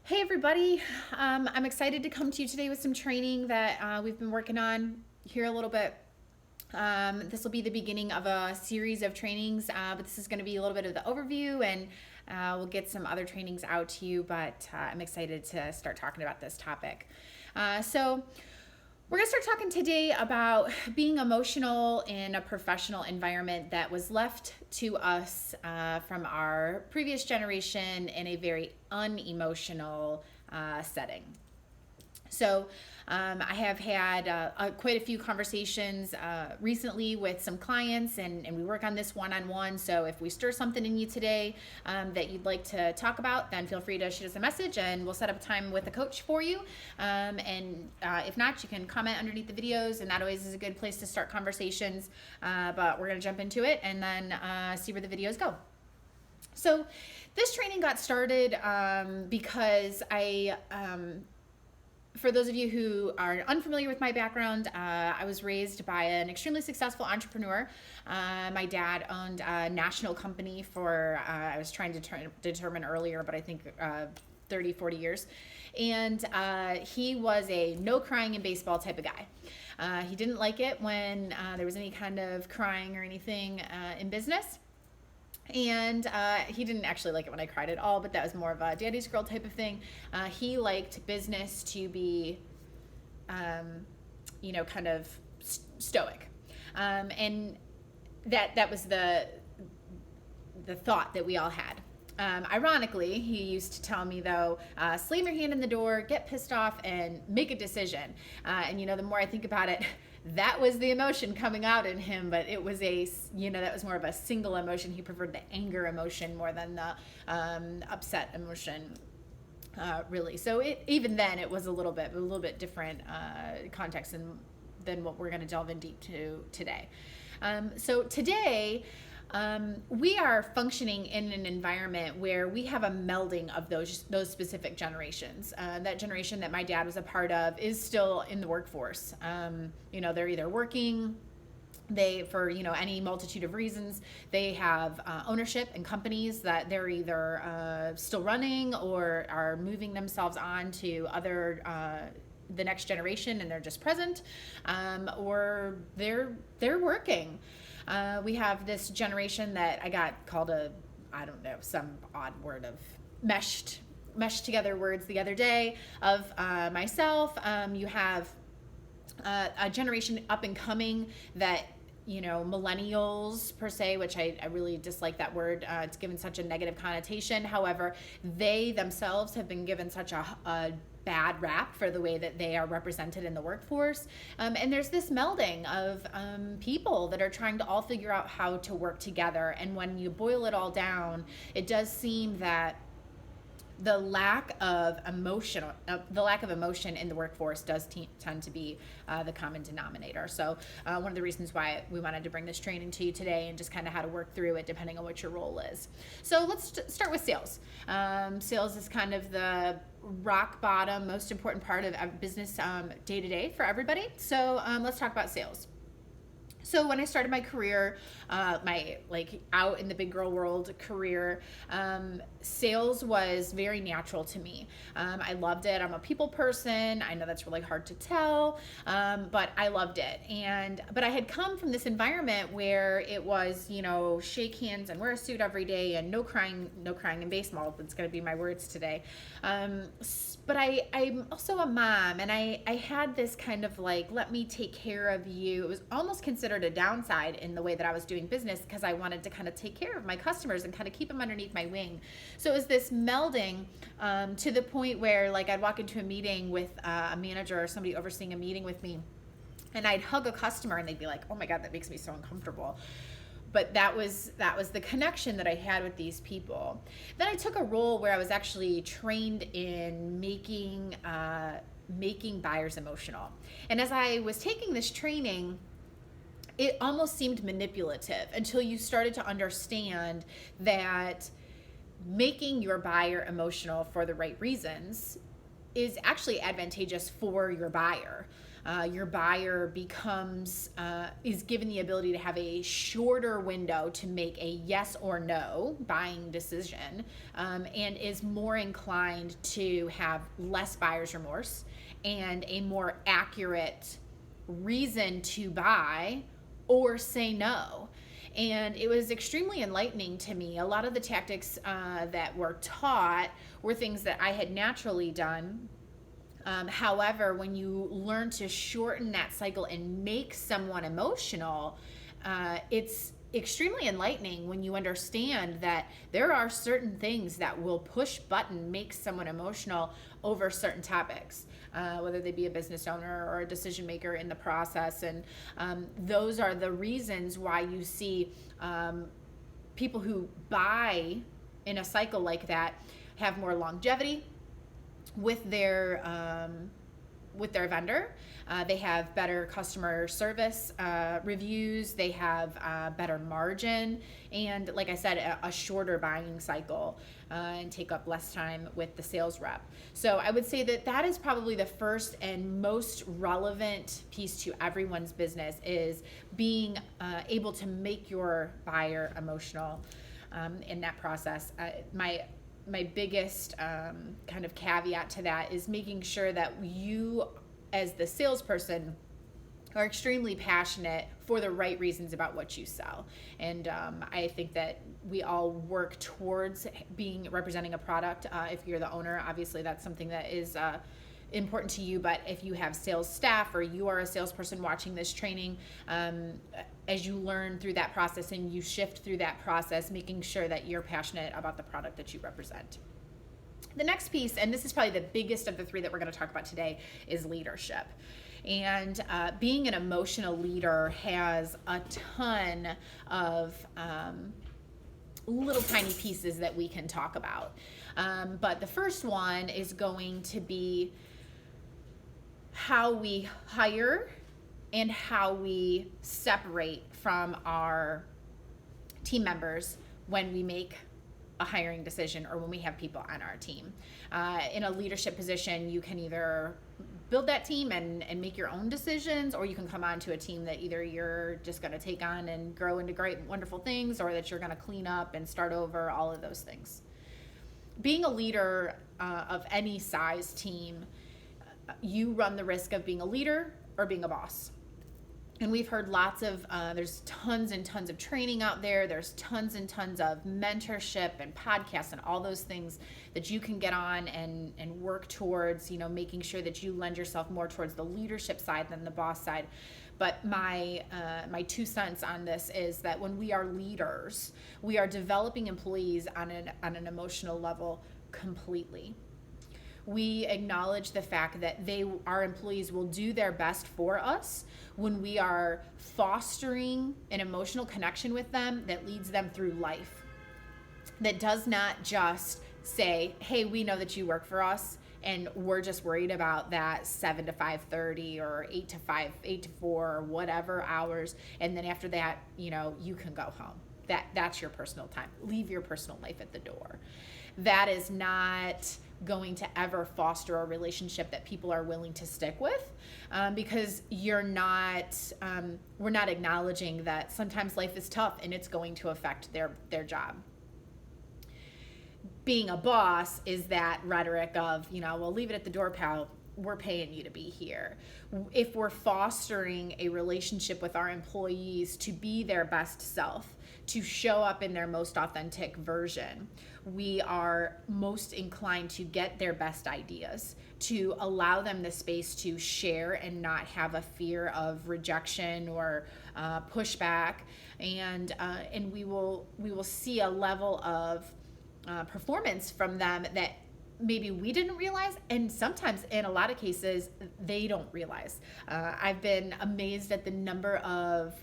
Hey everybody, I'm excited to come to you today with some training that we've been working on here a little bit. This will be the beginning of a series of trainings, but this is going to be a little bit of the overview, and we'll get some other trainings out to you, but I'm excited to start talking about this topic. So we're going to start talking today about being emotional in a professional environment that was left to us from our previous generation in a very unemotional setting. So I have had quite a few conversations recently with some clients, and we work on this one-on-one. So if we stir something in you today that you'd like to talk about, then feel free to shoot us a message and we'll set up a time with a coach for you. If not, you can comment underneath the videos, and that always is a good place to start conversations. But we're going to jump into it and then see where the videos go. So this training got started because for those of you who are unfamiliar with my background, I was raised by an extremely successful entrepreneur. My dad owned a national company for, I was trying to determine earlier, but I think 30, 40 years. And he was a no crying in baseball type of guy. He didn't like it when there was any kind of crying or anything in business. And he didn't actually like it when I cried at all, but that was more of a daddy's girl type of thing. He liked business to be, kind of stoic. And that was the thought that we all had. Ironically, he used to tell me, though, slam your hand in the door, get pissed off, and make a decision. And the more I think about it, that was the emotion coming out in him, but it was that was more of a single emotion. He preferred the anger emotion more than the upset emotion, really. So even then, it was a little bit different context than what we're going to delve in deep to today. So today, we are functioning in an environment where we have a melding of those specific generations. That generation that my dad was a part of is still in the workforce. They're either working, for any multitude of reasons. They have ownership in companies that they're either still running or are moving themselves on to other the next generation, and they're just present, or they're working. We have this generation that I got called some odd word of meshed together words the other day of myself. You have a generation up and coming that, millennials per se, which I really dislike that word. It's given such a negative connotation. However, they themselves have been given such a bad rap for the way that they are represented in the workforce. And there's this melding of people that are trying to all figure out how to work together. And when you boil it all down, it does seem that the lack of emotion in the workforce does tend to be the common denominator. So one of the reasons why we wanted to bring this training to you today, and just kind of how to work through it depending on what your role is. So let's start with sales. Sales is kind of the rock bottom, most important part of business day to day for everybody. So let's talk about sales. So when I started my career, my out in the big girl world career, sales was very natural to me. I loved it. I'm a people person. I know that's really hard to tell, but I loved it. But I had come from this environment where it was, shake hands and wear a suit every day and no crying in baseball. That's going to be my words today. But I'm also a mom, and I had this kind of let me take care of you. It was almost considered a downside in the way that I was doing business, because I wanted to kind of take care of my customers and kind of keep them underneath my wing. So it was this melding to the point where I'd walk into a meeting with a manager or somebody overseeing a meeting with me, and I'd hug a customer and they'd be like, "Oh my God, that makes me so uncomfortable." But that was the connection that I had with these people. Then I took a role where I was actually trained in making buyers emotional. And as I was taking this training, it almost seemed manipulative until you started to understand that making your buyer emotional for the right reasons is actually advantageous for your buyer. your buyer is given the ability to have a shorter window to make a yes or no buying decision, and is more inclined to have less buyer's remorse and a more accurate reason to buy or say no. And it was extremely enlightening to me. A lot of the tactics that were taught were things that I had naturally done. However, when you learn to shorten that cycle and make someone emotional, it's extremely enlightening when you understand that there are certain things that will push button make someone emotional over certain topics, whether they be a business owner or a decision maker in the process. And those are the reasons why you see people who buy in a cycle like that have more longevity with their vendor. They have better customer service reviews. They have better margin, and like I said, a shorter buying cycle, and take up less time with the sales rep. So I would say that is probably the first and most relevant piece to everyone's business, is being able to make your buyer emotional in that process. My biggest kind of caveat to that is making sure that you, as the salesperson, are extremely passionate for the right reasons about what you sell. And I think that we all work towards representing a product. If you're the owner, obviously that's something that is important to you. But if you have sales staff or you are a salesperson watching this training, as you learn through that process and you shift through that process, making sure that you're passionate about the product that you represent. The next piece, and this is probably the biggest of the three that we're going to talk about today, is leadership. And being an emotional leader has a ton of little tiny pieces that we can talk about. But the first one is going to be how we hire and how we separate from our team members when we make a hiring decision or when we have people on our team. In a leadership position, you can either build that team and make your own decisions, or you can come onto a team that either you're just going to take on and grow into great, wonderful things, or that you're going to clean up and start over, all of those things. Being a leader of any size team, you run the risk of being a leader or being a boss. And we've heard lots of, there's tons and tons of training out there. There's tons and tons of mentorship and podcasts and all those things that you can get on and work towards, making sure that you lend yourself more towards the leadership side than the boss side. But my 2 cents on this is that when we are leaders, we are developing employees on an emotional level completely. We acknowledge the fact that our employees will do their best for us when we are fostering an emotional connection with them that leads them through life. That does not just say, hey, we know that you work for us and we're just worried about that 7 to 5:30 or 8 to 5, 8 to 4 or whatever hours. And then after that, you can go home. That's your personal time. Leave your personal life at the door. That is not going to ever foster a relationship that people are willing to stick with, because we're not acknowledging that sometimes life is tough and it's going to affect their job. Being a boss is that rhetoric of, well, leave it at the door, pal. We're paying you to be here. If we're fostering a relationship with our employees to be their best self, to show up in their most authentic version, we are most inclined to get their best ideas, to allow them the space to share and not have a fear of rejection or pushback, and we will see a level of performance from them that maybe we didn't realize, and sometimes in a lot of cases they don't realize. I've been amazed at the number of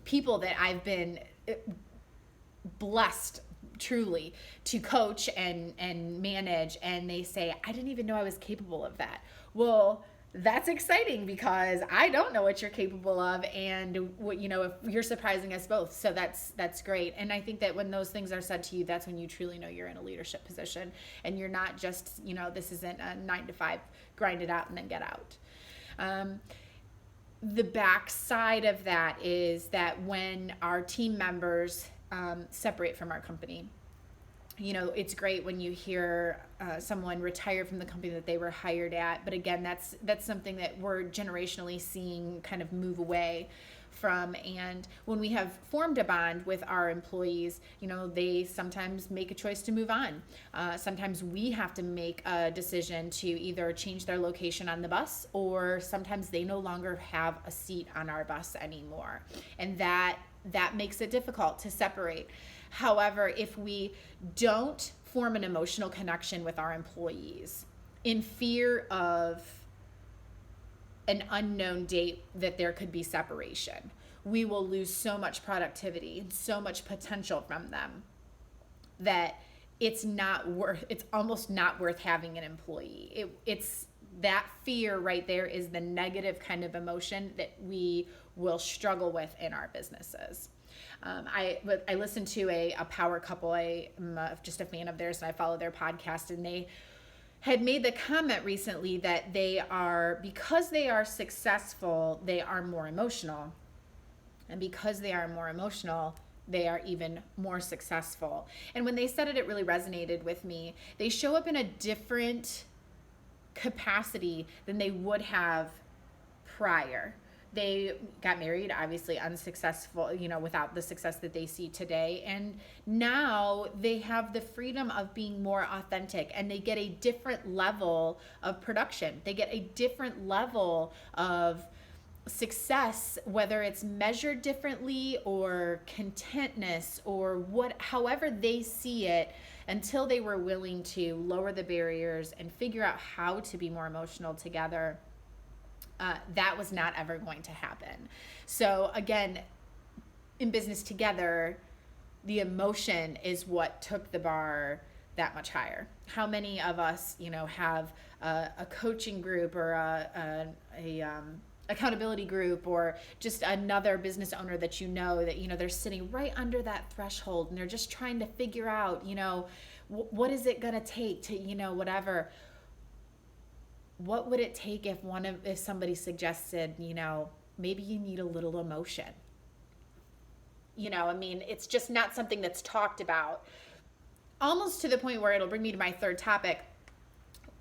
people that I've been blessed truly to coach and manage, and they say, I didn't even know I was capable of that. Well, That's exciting because I don't know what you're capable of, and what, if you're surprising us both. So that's great. And I think that when those things are said to you, that's when you truly know you're in a leadership position, and you're not just, this isn't a 9 to 5, grind it out and then get out. The backside of that is that when our team members separate from our company, it's great when you hear someone retire from the company that they were hired at. But again, that's something that we're generationally seeing kind of move away from. And when we have formed a bond with our employees, they sometimes make a choice to move on. Sometimes we have to make a decision to either change their location on the bus, or sometimes they no longer have a seat on our bus anymore. And that makes it difficult to separate. However, if we don't form an emotional connection with our employees in fear of an unknown date that there could be separation, we will lose so much productivity and so much potential from them that it's almost not worth having an employee. It's that fear right there is the negative kind of emotion that we will struggle with in our businesses. I listened to a power couple. I'm just a fan of theirs, and I follow their podcast, and they had made the comment recently that because they are successful, they are more emotional. And because they are more emotional, they are even more successful. And when they said it, it really resonated with me. They show up in a different capacity than they would have prior. They got married, obviously unsuccessful, without the success that they see today. And now they have the freedom of being more authentic, and they get a different level of production. They get a different level of success, whether it's measured differently or contentness or however they see it, until they were willing to lower the barriers and figure out how to be more emotional together. That was not ever going to happen. So again, in business together, the emotion is what took the bar that much higher. How many of us, have a coaching group or a accountability group, or just another business owner that that they're sitting right under that threshold, and they're just trying to figure out, what is it going to take to, whatever. What would it take if somebody suggested, maybe you need a little emotion? It's just not something that's talked about, almost to the point where it'll bring me to my third topic.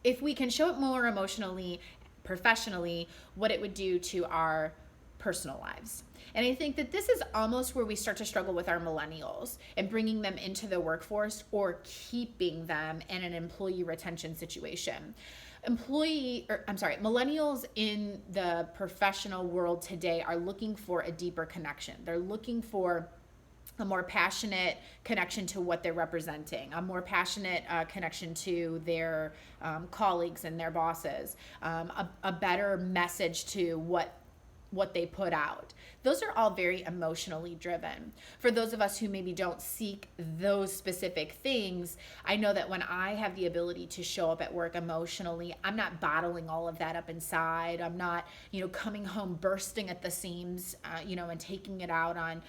If we can show it more emotionally, professionally, what it would do to our personal lives. And I think that this is almost where we start to struggle with our millennials and bringing them into the workforce or keeping them in an employee retention situation. Millennials in the professional world today are looking for a deeper connection. They're looking for a more passionate connection to what they're representing, a more passionate connection to their colleagues and their bosses, a better message to what they put out. Those are all very emotionally driven. For those of us who maybe don't seek those specific things, I know that when I have the ability to show up at work emotionally, I'm not bottling all of that up inside. I'm not, coming home bursting at the seams, and taking it out on,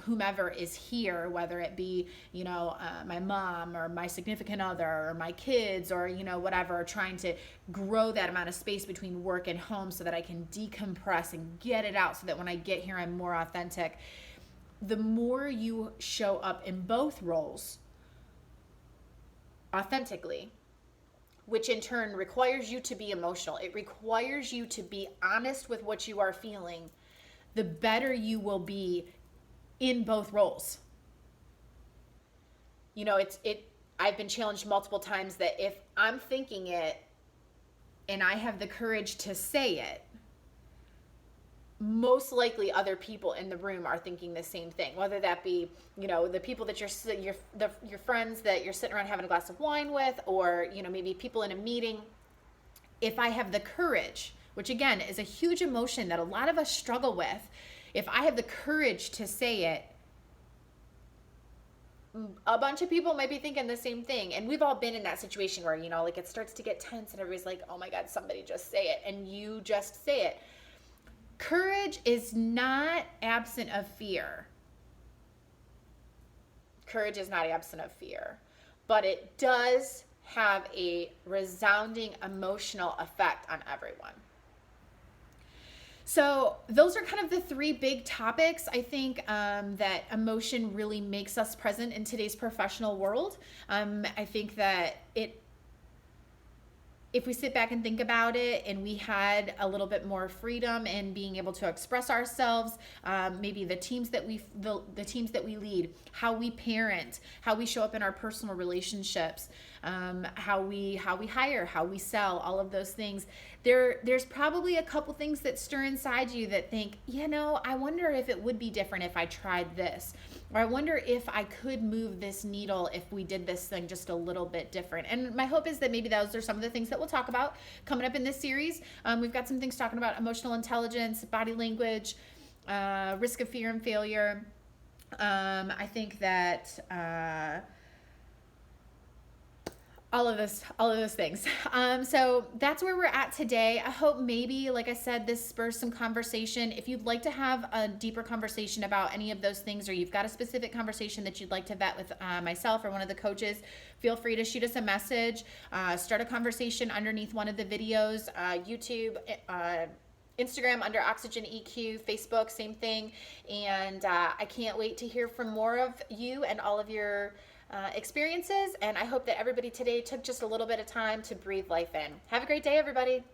whomever is here, whether it be, my mom or my significant other or my kids or, whatever, trying to grow that amount of space between work and home so that I can decompress and get it out so that when I get here, I'm more authentic. The more you show up in both roles authentically, which in turn requires you to be emotional, it requires you to be honest with what you are feeling, the better you will be in both roles. I've been challenged multiple times that if I'm thinking it and I have the courage to say it, most likely other people in the room are thinking the same thing, whether that be, the people that your friends that you're sitting around having a glass of wine with, or, maybe people in a meeting. If I have the courage, which again is a huge emotion that a lot of us struggle with, if I have the courage to say it, a bunch of people might be thinking the same thing. And we've all been in that situation where, you know, like it starts to get tense and everybody's like, oh my God, somebody just say it. And you just say it. Courage is not absent of fear. Courage is not absent of fear, but it does have a resounding emotional effect on everyone. So those are kind of the three big topics, I think, that emotion really makes us present in today's professional world. I think that if we sit back and think about it and we had a little bit more freedom in being able to express ourselves, maybe the teams that we lead, how we parent, how we show up in our personal relationships, how we hire, how we sell, all of those things. There's probably a couple things that stir inside you that think, you know, I wonder if it would be different if I tried this, or I wonder if I could move this needle if we did this thing just a little bit different. And my hope is that maybe those are some of the things that we'll talk about coming up in this series. We've got some things talking about emotional intelligence, body language, risk of fear and failure. I think that all of those things. So that's where we're at today. I hope maybe, like I said, this spurs some conversation. If you'd like to have a deeper conversation about any of those things, or you've got a specific conversation that you'd like to vet with myself or one of the coaches, feel free to shoot us a message, start a conversation underneath one of the videos, YouTube, Instagram under Oxygen EQ, Facebook, same thing. And I can't wait to hear from more of you and all of your experiences. And I hope that everybody today took just a little bit of time to breathe life in. Have a great day, everybody.